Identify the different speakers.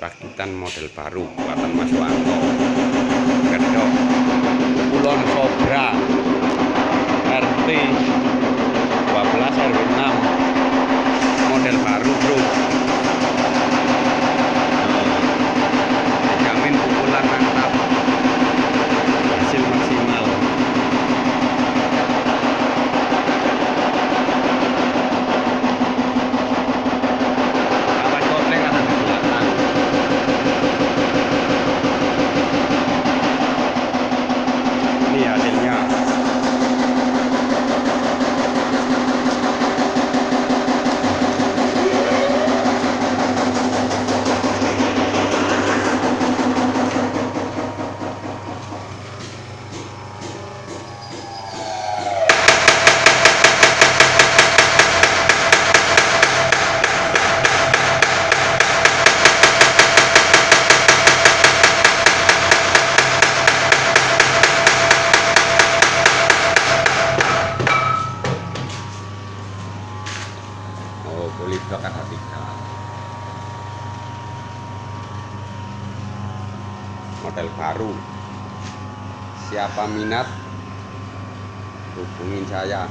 Speaker 1: rakitan model baru buatan Mas Wanto. Gedok Kulon Cobra RT 12 RW 6 model baru bro. Dijamin pukulan mantap, hasil maksimal. Awas kopleng ada di belakang. Ini hasilnya. Polyblock ada 3 model baru. Siapa minat hubungin saya.